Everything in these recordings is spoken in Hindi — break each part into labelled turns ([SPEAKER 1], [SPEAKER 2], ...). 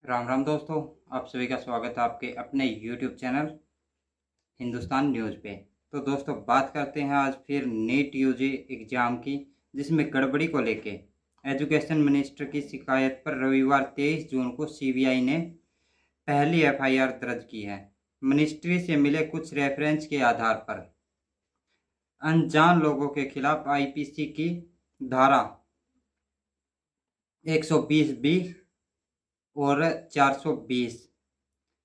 [SPEAKER 1] राम राम दोस्तों। आप सभी का स्वागत है आपके अपने YouTube चैनल हिंदुस्तान न्यूज़ पे। तो दोस्तों बात करते हैं आज फिर नीट यूजी एग्ज़ाम की, जिसमें गड़बड़ी को लेके एजुकेशन मिनिस्टर की शिकायत पर रविवार 23 जून को सीबीआई ने पहली एफआईआर दर्ज की है। मिनिस्ट्री से मिले कुछ रेफरेंस के आधार पर अनजान लोगों के खिलाफ आईपीसी की धारा 120 बी और 420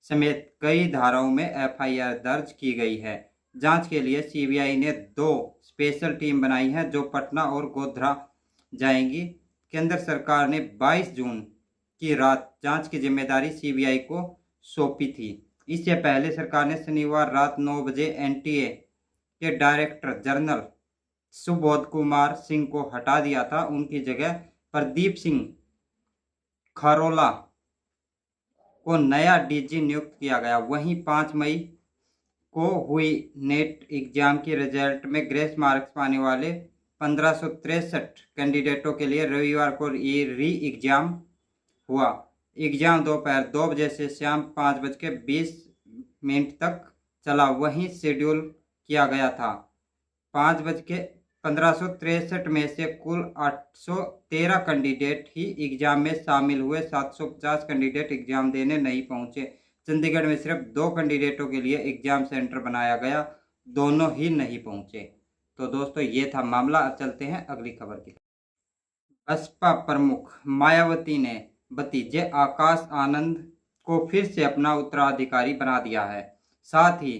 [SPEAKER 1] समेत कई धाराओं में एफआईआर दर्ज की गई है। जांच के लिए सीबीआई ने 2 स्पेशल टीम बनाई है जो पटना और गोध्रा जाएंगी। केंद्र सरकार ने 22 जून की रात जांच की जिम्मेदारी सीबीआई को सौंपी थी। इससे पहले सरकार ने शनिवार रात 9 बजे एनटीए के डायरेक्टर जनरल सुबोध कुमार सिंह को हटा दिया था। उनकी जगह प्रदीप सिंह खरोला को नया डीजी नियुक्त किया गया। वहीं 5 मई को हुई नेट एग्जाम के रिजल्ट में ग्रेस मार्क्स पाने वाले 1563 कैंडिडेटों के लिए रविवार को री एग्जाम हुआ। एग्जाम दोपहर 2 बजे से शाम 5:20 तक चला। वहीं शेड्यूल किया गया था 1563 में से कुल 813 कैंडिडेट ही एग्जाम में शामिल हुए। 750 कैंडिडेट एग्जाम देने नहीं पहुंचे। चंडीगढ़ में सिर्फ 2 कैंडिडेटों के लिए एग्जाम सेंटर बनाया गया, दोनों ही नहीं पहुंचे। तो दोस्तों ये था मामला। अब चलते हैं अगली खबर की। बसपा प्रमुख मायावती ने भतीजे आकाश आनंद को फिर से अपना उत्तराधिकारी बना दिया है। साथ ही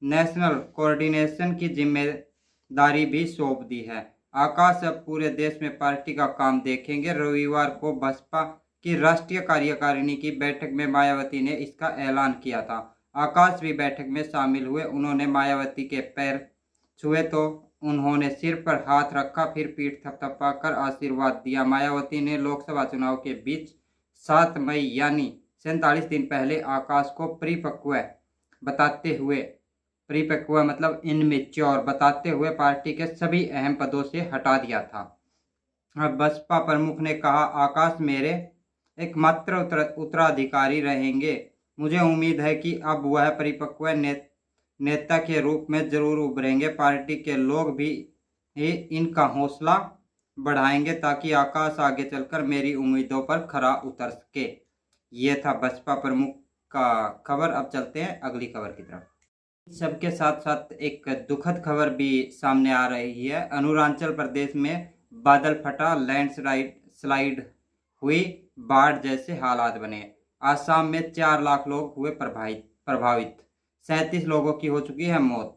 [SPEAKER 1] नेशनल कोऑर्डिनेशन की जिम्मेदारी भी सौंप दी है। आकाश अब पूरे देश में पार्टी का काम देखेंगे। रविवार को बसपा की राष्ट्रीय कार्यकारिणी की बैठक में मायावती ने इसका ऐलान किया था। आकाश भी बैठक में शामिल हुए। उन्होंने मायावती के पैर छुए तो उन्होंने सिर पर हाथ रखा, फिर पीठ थपथपाकर आशीर्वाद दिया। मायावती ने लोकसभा चुनाव के बीच 7 मई यानी 47 दिन पहले आकाश को परिपक्व मतलब इनमेच्योर बताते हुए पार्टी के सभी अहम पदों से हटा दिया था। अब बसपा प्रमुख ने कहा, आकाश मेरे एकमात्र उत्तराधिकारी रहेंगे। मुझे उम्मीद है कि अब वह परिपक्व नेता के रूप में जरूर उभरेंगे। पार्टी के लोग भी इनका हौसला बढ़ाएंगे ताकि आकाश आगे चलकर मेरी उम्मीदों पर खरा उतर सके। ये था बसपा प्रमुख का खबर। अब चलते हैं अगली खबर की तरफ। सबके साथ साथ एक दुखद खबर भी सामने आ रही है। अरुणाचल प्रदेश में बादल फटा, लैंडस्लाइड हुई, बाढ़ जैसे हालात बने। आसाम में 4 लाख लोग हुए प्रभावित। 37 लोगों की हो चुकी है मौत।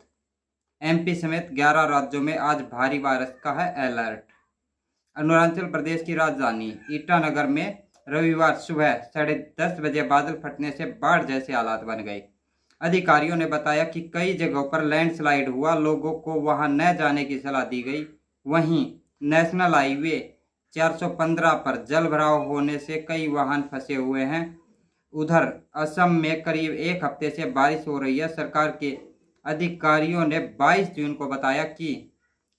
[SPEAKER 1] एमपी समेत 11 राज्यों में आज भारी बारिश का है अलर्ट। अरुणाचल प्रदेश की राजधानी ईटानगर में रविवार सुबह 10:30 बजे बादल फटने से बाढ़ जैसे हालात बन गए। अधिकारियों ने बताया कि कई जगहों पर लैंडस्लाइड हुआ, लोगों को वहां न जाने की सलाह दी गई। वहीं नेशनल हाईवे 415 पर जल भराव होने से कई वाहन फंसे हुए हैं। उधर असम में करीब 1 हफ्ते से बारिश हो रही है। सरकार के अधिकारियों ने 22 जून को बताया कि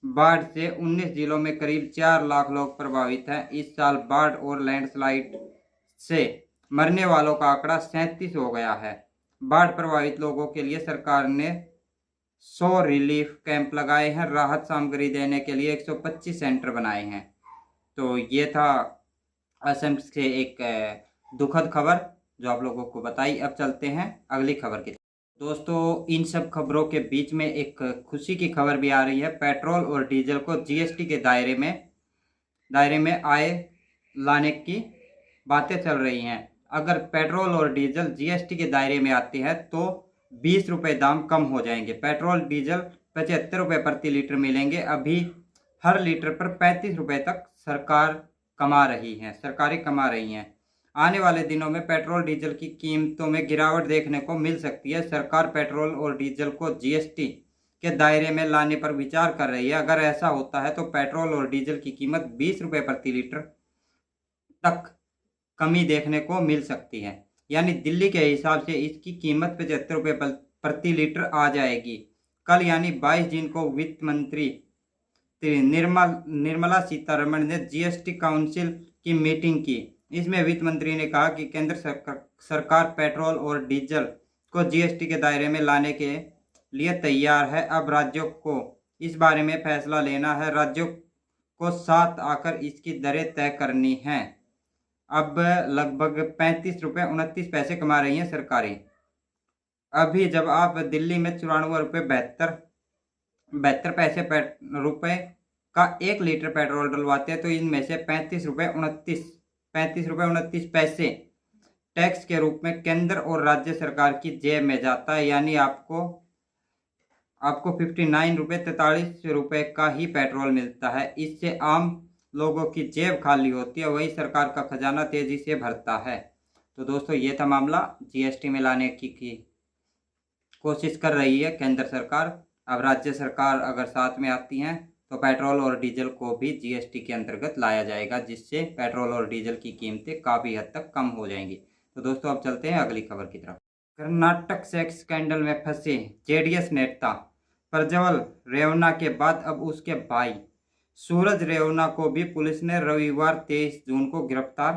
[SPEAKER 1] बाढ़ से 19 जिलों में करीब 4 लाख लोग प्रभावित हैं। इस साल बाढ़ और लैंडस्लाइड से मरने वालों का आंकड़ा 37 हो गया है। बाढ़ प्रभावित लोगों के लिए सरकार ने 100 रिलीफ कैंप लगाए हैं। राहत सामग्री देने के लिए 125 सेंटर बनाए हैं। तो ये था असम से एक दुखद खबर जो आप लोगों को बताई। अब चलते हैं अगली खबर की। दोस्तों इन सब खबरों के बीच में एक खुशी की खबर भी आ रही है। पेट्रोल और डीजल को जीएसटी के दायरे में आए लाने की बातें चल रही हैं। अगर पेट्रोल और डीजल जीएसटी के दायरे में आते हैं तो 20 रुपये दाम कम हो जाएंगे। पेट्रोल डीजल 75 रुपये प्रति लीटर मिलेंगे। अभी हर लीटर पर 35 रुपये तक सरकारें कमा रही हैं। आने वाले दिनों में पेट्रोल डीजल की कीमतों में गिरावट देखने को मिल सकती है। सरकार पेट्रोल और डीजल को जीएसटी के दायरे में लाने पर विचार कर रही है। अगर ऐसा होता है तो पेट्रोल और डीजल की कीमत 20 रुपये प्रति लीटर तक कमी देखने को मिल सकती है। यानी दिल्ली के हिसाब से इसकी कीमत 75 रुपये प्रति लीटर आ जाएगी। कल यानी 22 जून को वित्त मंत्री निर्मला सीतारमण ने जीएसटी काउंसिल की मीटिंग की। इसमें वित्त मंत्री ने कहा कि केंद्र सरकार पेट्रोल और डीजल को जीएसटी के दायरे में लाने के लिए तैयार है। अब राज्यों को इस बारे में फैसला लेना है। राज्यों को साथ आकर इसकी दरें तय करनी हैं। अब लगभग 35 रुपये 29 पैसे कमा रही हैं सरकारें। अभी जब आप दिल्ली में 94 रुपये 72 पैसे रुपए का 1 लीटर पेट्रोल डलवाते हैं तो इनमें से 35 रुपये 29 पैसे टैक्स के रूप में केंद्र और राज्य सरकार की जेब में जाता है। यानी आपको 59 रुपये 43 रुपये का ही पेट्रोल मिलता है। इससे आम लोगों की जेब खाली होती है, वही सरकार का खजाना तेजी से भरता है। तो दोस्तों ये था मामला, जीएसटी में लाने की कोशिश कर रही है केंद्र सरकार। अब राज्य सरकार अगर साथ में आती हैं तो पेट्रोल और डीजल को भी जीएसटी के अंतर्गत लाया जाएगा, जिससे पेट्रोल और डीजल की कीमतें काफ़ी हद तक कम हो जाएंगी। तो दोस्तों अब चलते हैं अगली खबर की तरफ। कर्नाटक सेक्स स्कैंडल में फंसे जेडीएस नेता प्रज्वल रेवन्ना के बाद अब उसके भाई सूरज रेवन्ना को भी पुलिस ने रविवार 23 जून को गिरफ्तार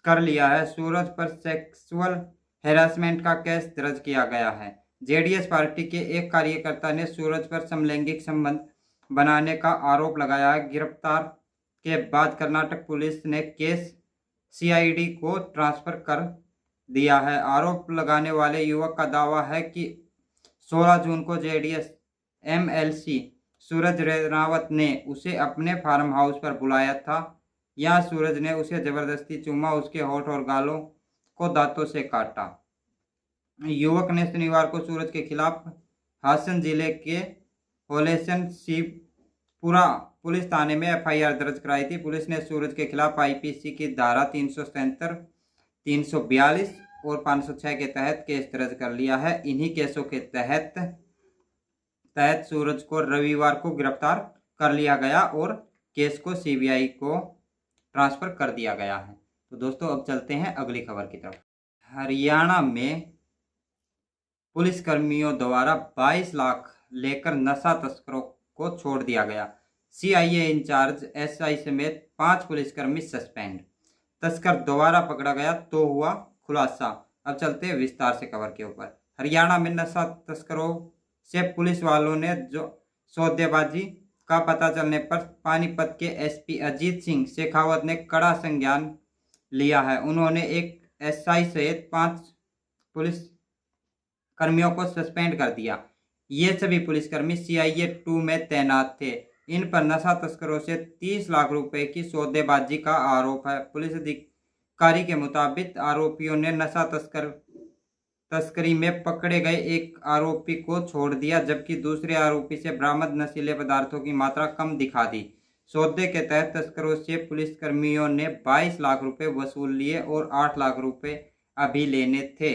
[SPEAKER 1] कर लिया है। सूरज पर सेक्सुअल हैरासमेंट का केस दर्ज किया गया है। जेडीएस पार्टी के एक कार्यकर्ता ने सूरज पर समलैंगिक संबंध बनाने का आरोप लगाया है। गिरफ्तार के बाद कर्नाटक पुलिस ने केस सीआईडी को ट्रांसफर कर दिया है। आरोप लगाने वाले युवक का दावा है कि 16 जून को जेडीएस एमएलसी सूरज रेवनावत ने उसे अपने फार्म हाउस पर बुलाया था। यहाँ सूरज ने उसे जबरदस्ती चूमा, उसके होठ और गालों को दांतों से काटा। युवक ने शनिवार को सूरज के खिलाफ हासन जिले के होलेसन शिवपुरा पुलिस थाने में एफआईआर दर्ज कराई थी। पुलिस ने सूरज के खिलाफ आईपीसी की धारा 377, 342 और 506 के तहत केस दर्ज कर लिया है। इन्हीं केसों के तहत सूरज को रविवार को गिरफ्तार कर लिया गया और केस को सीबीआई को ट्रांसफर कर दिया गया है। तो दोस्तों अब चलते हैं अगली खबर की तरफ। हरियाणा में पुलिसकर्मियों द्वारा 22 लाख लेकर नशा तस्करों को छोड़ दिया गया। सीआईए इंचार्ज एसआई समेत 5 पुलिसकर्मी सस्पेंड। तस्कर दोबारा पकड़ा गया तो हुआ खुलासा। अब चलते हैं विस्तार से खबर के ऊपर। हरियाणा में नशा तस्करों से पुलिस वालों ने जो सौदेबाजी का पता चलने पर पानीपत के एसपी अजीत सिंह शेखावत ने कड़ा संज्ञान लिया है। उन्होंने एक एसआई सहित 5 पुलिस कर्मियों को सस्पेंड कर दिया। ये सभी पुलिसकर्मी सीआईए 2 में तैनात थे। इन पर नशा तस्करों से 30 लाख रुपए की सौदेबाजी का आरोप है। पुलिस अधिकारी के मुताबिक आरोपियों ने नशा तस्करी में पकड़े गए एक आरोपी को छोड़ दिया, जबकि दूसरे आरोपी से बरामद नशीले पदार्थों की मात्रा कम दिखा दी। सौदे के तहत तस्करों से पुलिसकर्मियों ने 22 लाख रुपए वसूल लिए और 8 लाख रुपए अभी लेने थे।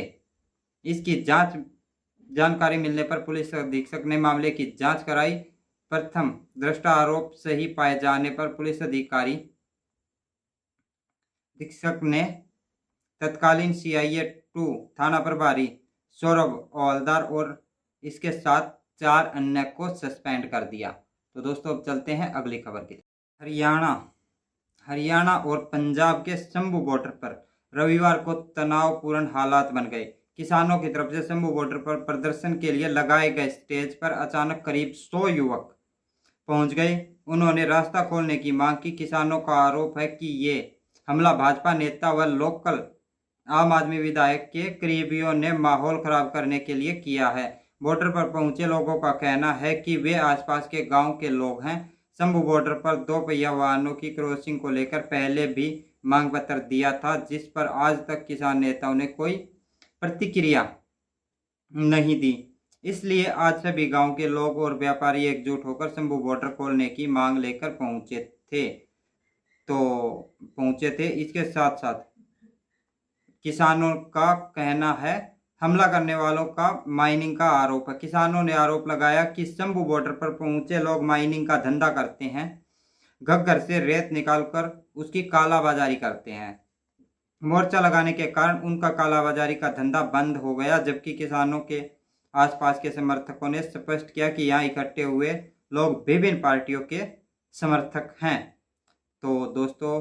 [SPEAKER 1] इसकी जानकारी मिलने पर पुलिस अधीक्षक ने मामले की जांच कराई। प्रथम दृष्टा आरोप सही पाए जाने पर पुलिस अधीक्षक ने तत्कालीन सीआईए 2 थाना प्रभारी सौरभ हवलदार और इसके साथ 4 अन्य को सस्पेंड कर दिया। तो दोस्तों अब चलते हैं अगली खबर की। हरियाणा और पंजाब के शंभू बॉर्डर पर रविवार को तनावपूर्ण हालात बन गए। किसानों की तरफ से शंभू बॉर्डर पर प्रदर्शन के लिए लगाए गए स्टेज पर अचानक करीब 100 युवक पहुंच गए। उन्होंने रास्ता खोलने की मांग की। किसानों का आरोप है कि ये हमला भाजपा नेता व लोकल आम आदमी विधायक के करीबियों ने माहौल खराब करने के लिए किया है। बॉर्डर पर पहुंचे लोगों का कहना है कि वे आसपास के गांव के लोग हैं। शंभू बॉर्डर पर 2 पहिया वाहनों की क्रॉसिंग को लेकर पहले भी मांग पत्र दिया था, जिस पर आज तक किसान नेताओं ने कोई प्रतिक्रिया नहीं दी। इसलिए आज सभी गांव के लोग और व्यापारी एकजुट होकर शंभू बॉर्डर खोलने की मांग लेकर पहुंचे थे। इसके साथ साथ किसानों का कहना है हमला करने वालों का माइनिंग का आरोप है। किसानों ने आरोप लगाया कि शंभू बॉर्डर पर पहुंचे लोग माइनिंग का धंधा करते हैं, घग्गर से रेत निकालकर उसकी कालाबाजारी करते हैं। मोर्चा लगाने के कारण उनका कालाबाजारी का धंधा बंद हो गया, जबकि किसानों के आसपास के समर्थकों ने स्पष्ट किया कि यहाँ इकट्ठे हुए लोग विभिन्न पार्टियों के समर्थक हैं। तो दोस्तों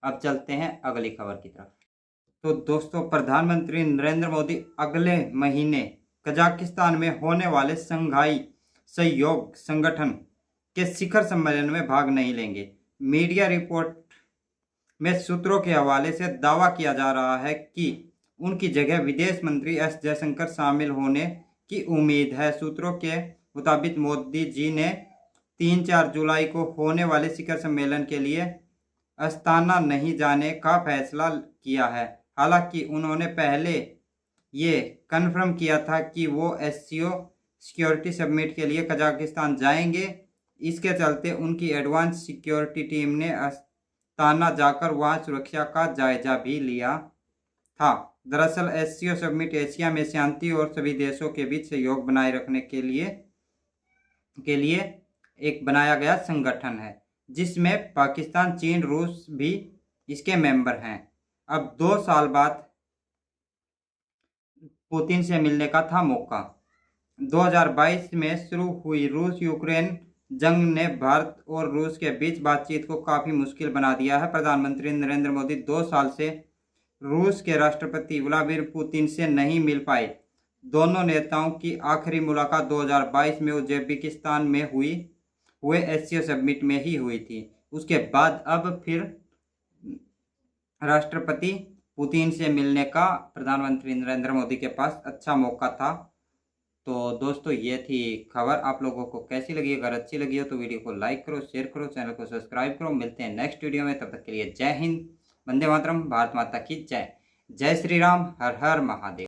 [SPEAKER 1] अब चलते हैं अगली खबर की तरफ। तो दोस्तों, प्रधानमंत्री नरेंद्र मोदी अगले महीने कजाकिस्तान में होने वाले शंघाई सहयोग संगठन के शिखर सम्मेलन में भाग नहीं लेंगे। मीडिया रिपोर्ट में सूत्रों के हवाले से दावा किया जा रहा है कि उनकी जगह विदेश मंत्री एस जयशंकर शामिल होने की उम्मीद है। सूत्रों के मुताबिक मोदी जी ने 3-4 जुलाई को होने वाले शिखर सम्मेलन के लिए अस्ताना नहीं जाने का फैसला किया है। हालांकि उन्होंने पहले ये कन्फर्म किया था कि वो एससीओ सिक्योरिटी समिट के लिए कजाकिस्तान जाएंगे। इसके चलते उनकी एडवांस सिक्योरिटी टीम ने अस्ताना जाकर वहां सुरक्षा का जायजा भी लिया था। दरअसल एससीओ समिट एशिया में शांति और सभी देशों के बीच सहयोग बनाए रखने के लिए एक बनाया गया संगठन है, जिसमें पाकिस्तान, चीन, रूस भी इसके मेंबर हैं। अब 2 साल बाद पुतिन से मिलने का था मौका। 2022 में शुरू हुई रूस यूक्रेन जंग ने भारत और रूस के बीच बातचीत को काफ़ी मुश्किल बना दिया है। प्रधानमंत्री नरेंद्र मोदी 2 साल से रूस के राष्ट्रपति व्लादिमीर पुतिन से नहीं मिल पाए। दोनों नेताओं की आखिरी मुलाकात 2022 में उज्बेकिस्तान में हुए एससीओ समिट में ही हुई थी। उसके बाद अब फिर राष्ट्रपति पुतिन से मिलने का प्रधानमंत्री नरेंद्र मोदी के पास अच्छा मौका था। तो दोस्तों, ये थी खबर। आप लोगों को कैसी लगी? अगर अच्छी लगी हो तो वीडियो को लाइक करो, शेयर करो, चैनल को सब्सक्राइब करो। मिलते हैं नेक्स्ट वीडियो में, तब तक के लिए जय हिंद, वंदे मातरम, भारत माता की जय। जय श्री राम, हर हर महादेव।